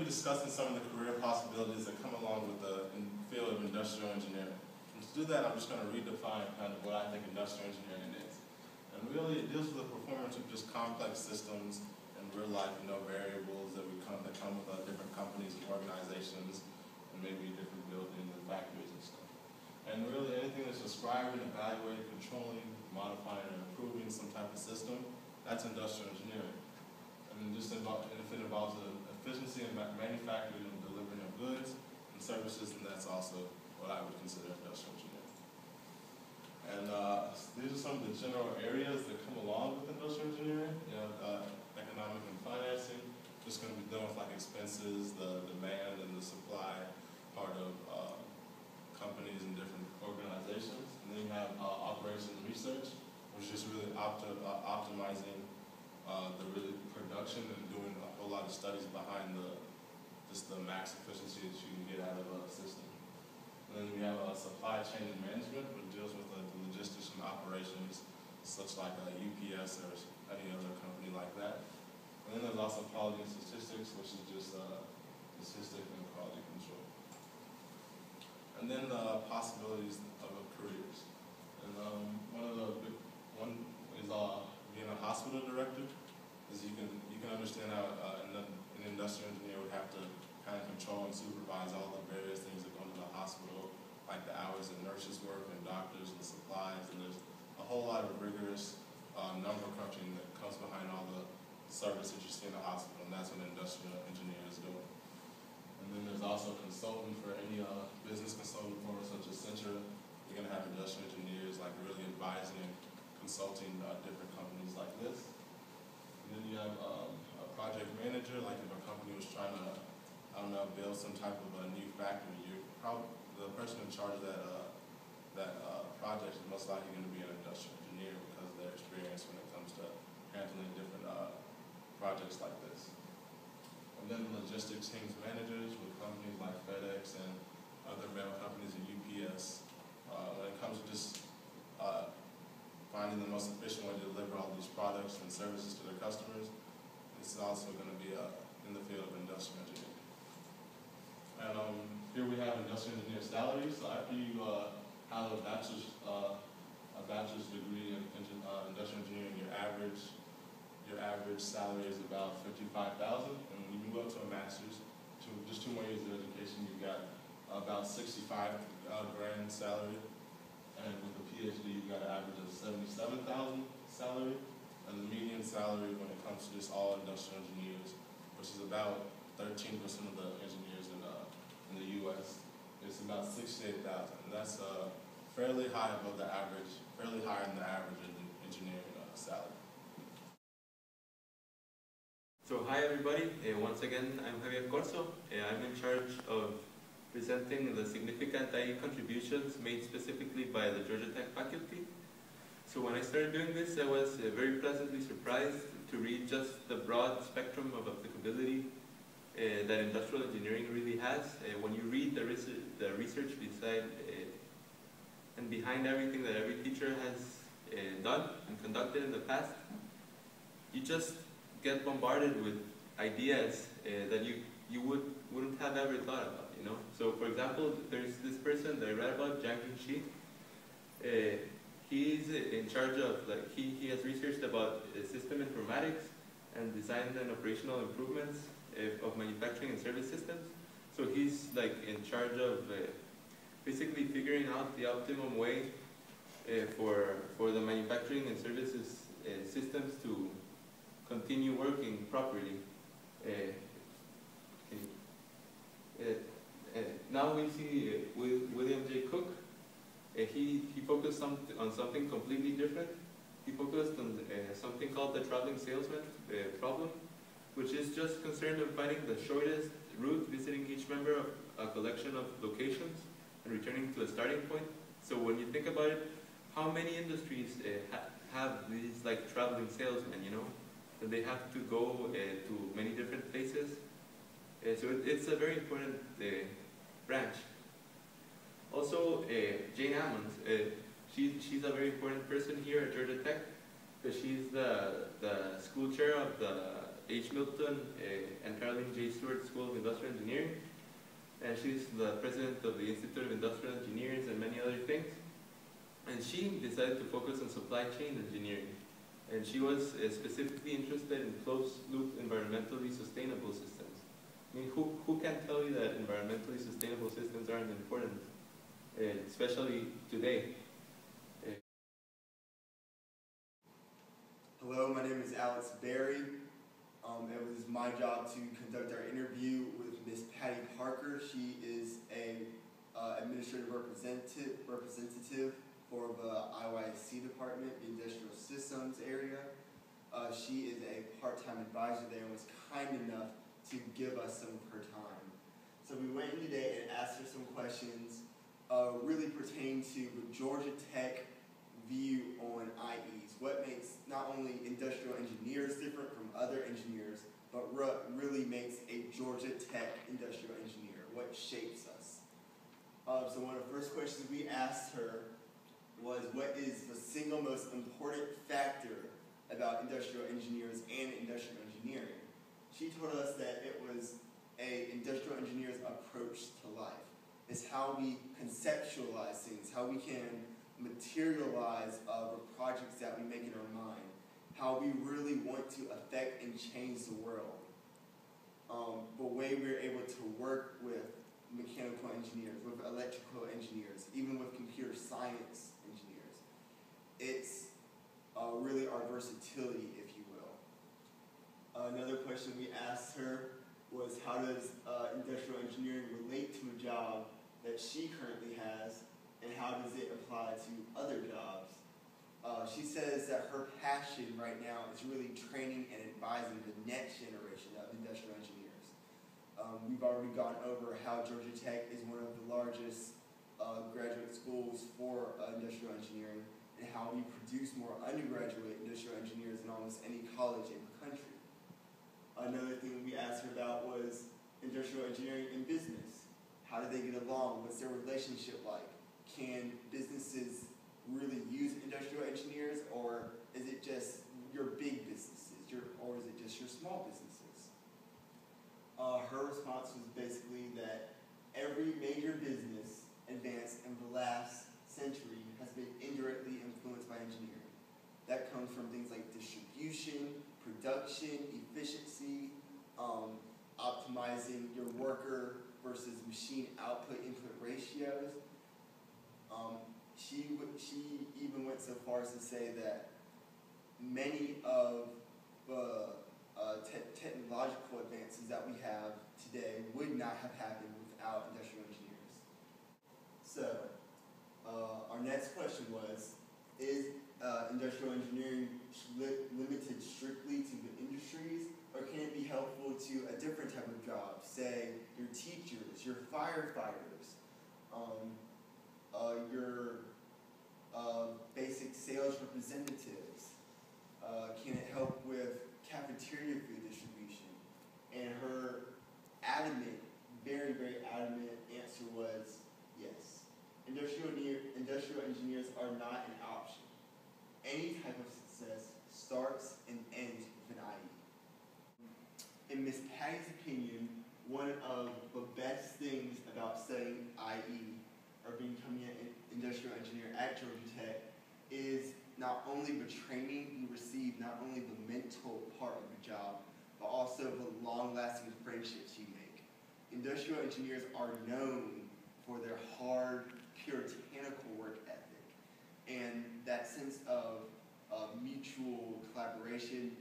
Discussing some of the career possibilities that come along with the field of industrial engineering. And to do that, I'm just going to redefine kind of what I think industrial engineering is. And really, it deals with the performance of just complex systems and real life, variables that come with different companies and organizations, and maybe different buildings and factories and stuff. And really, anything that's describing, evaluating, controlling, modifying, or improving some type of system, that's industrial engineering. And if it involves the efficiency in manufacturing and delivering of goods and services, then that's also what I would consider industrial engineering. And these are some of the general areas that come along with industrial engineering. Economic and financing, just going to be dealing with like expenses, the demand and the supply part of companies and different organizations. And then you have operations and research, which is just really optimizing the really production and doing a whole lot of studies behind just the max efficiency that you can get out of a system. And then we have supply chain and management, which deals with the logistics and operations, such like UPS or any other company like that. And then there's also quality and statistics, which is just statistics and quality control. And then the possibilities of careers. And one is being a hospital director. Is you can understand how an industrial engineer would have to kind of control and supervise all the various things that go into the hospital, like the hours that nurses work and doctors and supplies, and there's a whole lot of rigorous number crunching that comes behind all the service that you see in the hospital, and that's what an industrial engineer is doing. And then there's also consulting for any business consulting firms such as Accenture. You're going to have industrial engineers like really advising and consulting different companies like this. And then you have a project manager, like if a company was trying to, build some type of a new factory, the person in charge of that project is most likely going to be an industrial engineer because of their experience when it comes to handling different projects like this. And then logistics teams managers with companies like FedEx and other mail companies and UPS. When it comes to just finding the most efficient way to deliver all these products and services to their customers, it's also going to be in the field of industrial engineering. And here we have industrial engineer salaries. So after you have a bachelor's degree in industrial engineering, your average salary is about $55,000. And when you move up to a master's, just 2 more years of education, you've got about $65,000 salary. And with a PhD, you've got an average of $77,000 salary. And the median salary when it comes to just all industrial engineers, which is about 13% of the engineers in the U.S., it's about $68,000. And that's fairly high above the average, fairly higher than the average in the engineering salary. So hi everybody, once again I'm Javier Corzo. I'm in charge of presenting the significant IE contributions made specifically by the Georgia Tech faculty. So when I started doing this, I was very pleasantly surprised to read just the broad spectrum of applicability that industrial engineering really has. When you read the research beside and behind everything that every teacher has done and conducted in the past, you just get bombarded with ideas that you wouldn't have ever thought about, you know? So for example, there's this person that I read about, Jiang Shi. He's in charge of, like, he has researched about system informatics and designed and operational improvements of manufacturing and service systems. So he's like in charge of basically figuring out the optimum way for the manufacturing and services systems to continue working properly. Now we see William J. Cook. He focused on something completely different. He focused on something called the traveling salesman problem, which is just concerned of finding the shortest route, visiting each member of a collection of locations and returning to a starting point. So when you think about it, how many industries have these like traveling salesmen, you know? That they have to go to many different places. So it's a very important branch. Also, Jane Ammons, she's a very important person here at Georgia Tech, because she's the school chair of the H. Milton and Caroline J. Stewart School of Industrial Engineering, and she's the president of the Institute of Industrial Engineers and many other things. And she decided to focus on supply chain engineering, and she was specifically interested in closed-loop environmentally sustainable systems. I mean, who can tell you that environmentally sustainable systems aren't important, especially today? Hello, my name is Alex Berry. It was my job to conduct our interview with Miss Patty Parker. She is a administrative representative for the IYSC department, the industrial systems area. She is a part-time advisor there and was kind enough to give us some of her time. So we went in today and asked her some questions really pertaining to the Georgia Tech view on IEs. What makes not only industrial engineers different from other engineers, but really makes a Georgia Tech industrial engineer? What shapes us? So one of the first questions we asked her was, what is the single most important factor about industrial engineers and industrial engineering? She told us that it was an industrial engineer's approach to life. It's how we conceptualize things, how we can materialize the projects that we make in our mind, how we really want to affect and change the world. The way we're able to work with mechanical engineers, with electrical engineers, even with computer science engineers. It's really our versatility, if you will. Another question we asked her was, how does industrial engineering relate to a job that she currently has, and how does it apply to other jobs? She says that her passion right now is really training and advising the next generation of industrial engineers. We've already gone over how Georgia Tech is one of the largest graduate schools for industrial engineering, and how we produce more undergraduate industrial engineers than almost any college in the country. Another thing we asked her about was industrial engineering and business. How do they get along? What's their relationship like? Can businesses really use industrial engineers, or is it just your big businesses, or is it just your small businesses? Her response was basically that every major business advanced in the last century has been indirectly influenced by engineering. That comes from things like distribution, production, efficiency, optimizing your worker versus machine output-input ratios. She even went so far as to say that many of the technological advances that we have today would not have happened without industrial engineers. So, our next question was, is industrial engineering limited strictly to the industries, or can it be helpful to a different type of job, say your teachers, your firefighters, your basic sales representatives? Can it help with cafeteria food distribution? And her adamant, very, very adamant answer was yes. Industrial engineers are not an option. Any type of success starts and ends with an IE. In Ms. Patty's opinion, one of the best things about studying IE or becoming an industrial engineer at Georgia Tech is not only the training you receive, not only the mental part of the job, but also the long-lasting friendships you make. Industrial engineers are known for their hard, puritanical work ethic, and that sense of mutual collaboration,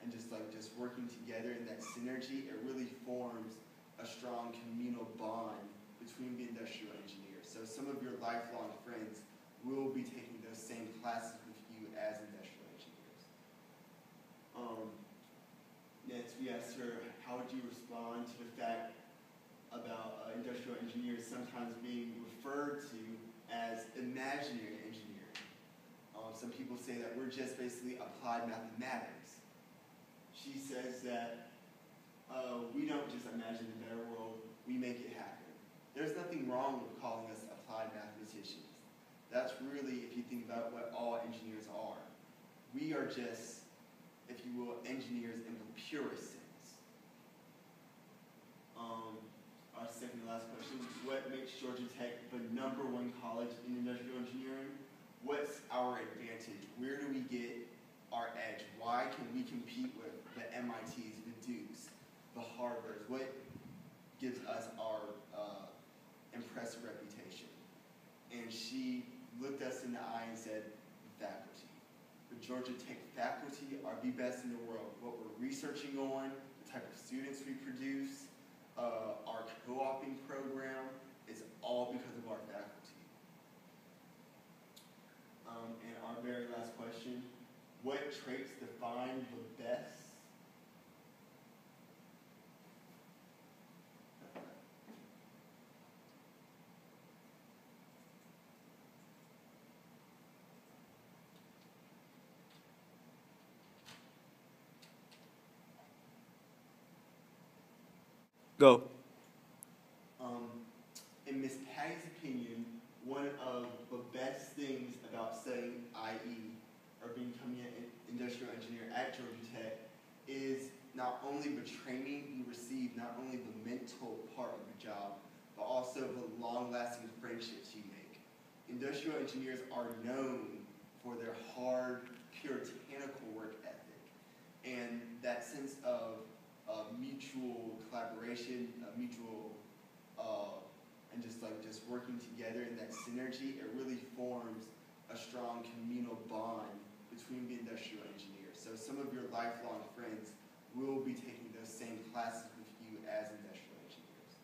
and just working together in that synergy. It really forms a strong communal bond between the industrial engineers. So some of your lifelong friends will be taking those same classes with you as industrial engineers. Next, we asked her, how would you respond to the fact about industrial engineers sometimes being referred to as imaginary engineering? Some people say that we're just basically applied mathematics. She says that we don't just imagine a better world, we make it happen. There's nothing wrong with calling us applied mathematicians. That's really, if you think about what all engineers are. We are just, if you will, engineers in the purest sense. Our second to last question, what makes Georgia Tech the #1 college in industrial engineering? What's our advantage? Where do we get our edge? Why can we compete with the MITs, the Dukes, the Harvards? What gives us our impressive reputation? And she looked us in the eye and said, faculty. The Georgia Tech faculty are the best in the world. What we're researching on, the type of students we produce, our co-oping program, is all because of our faculty. And our very last question, what traits define the best? Go. In Ms. Patty's opinion, one of the best things about studying IE or becoming an industrial engineer at Georgia Tech is not only the training you receive, not only the mental part of the job, but also the long-lasting friendships you make. Industrial engineers are known for their hard, puritanical work ethic, and that sense of mutual collaboration, and just working together in that synergy. It really forms a strong communal bond between the industrial engineers. So some of your lifelong friends will be taking those same classes with you as industrial engineers.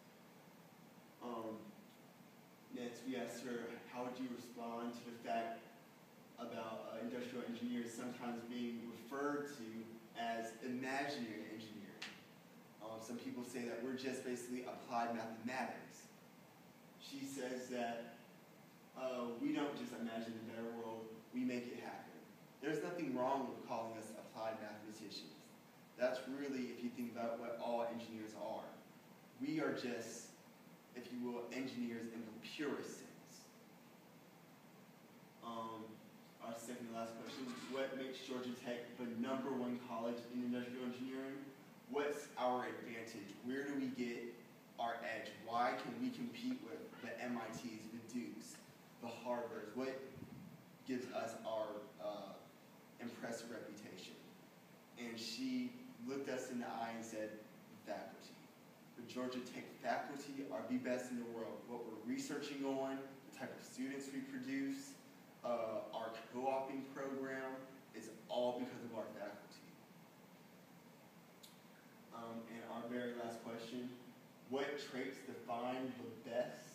Next, we asked her, how would you respond to the fact about industrial engineers sometimes being referred to as imaginary engineering? Some people say that we're just basically applied mathematics. She says that we don't just imagine a better world, we make it happen. There's nothing wrong with calling us applied mathematicians. That's really, if you think about what all engineers are. We are just, if you will, engineers in the purest sense. Our second to last question, what makes Georgia Tech the #1 college in industrial engineering? What's our advantage? Where do we get our edge? Why can we compete with the MITs, the Dukes, the Harvards? What gives us our impressive reputation? And she looked us in the eye and said, faculty. The Georgia Tech faculty are the best in the world. What we're researching on, the type of students we produce, our co-oping program, is all because of our faculty. And our very last question, what traits define the best?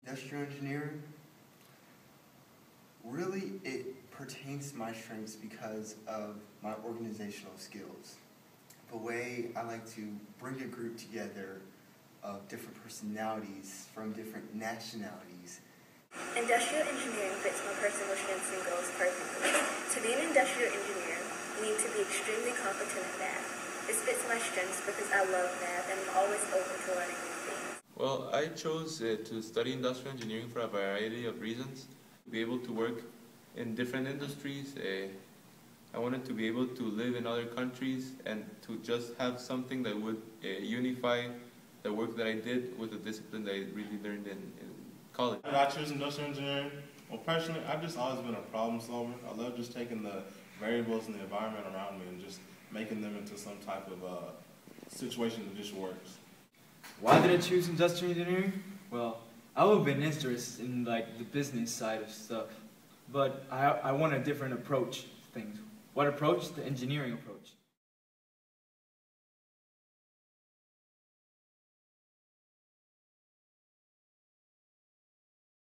Industrial engineering, really it pertains to my strengths because of my organizational skills. The way I like to bring a group together of different personalities from different nationalities. Industrial engineering fits my personal strengths and goals perfectly. To be an industrial engineer, you need to be extremely competent in math. This fits my strengths because I love math and I'm always open to learning new things. Well, I chose to study industrial engineering for a variety of reasons. To be able to work in different industries, I wanted to be able to live in other countries and to just have something that would unify the work that I did with the discipline that I really learned in college. Did I choose industrial engineering? Well, personally, I've just always been a problem solver. I love just taking the variables in the environment around me and just making them into some type of situation that just works. Why did I choose industrial engineering? Well, I would have been interested in like the business side of stuff, but I want a different approach to things. What approach? The engineering approach.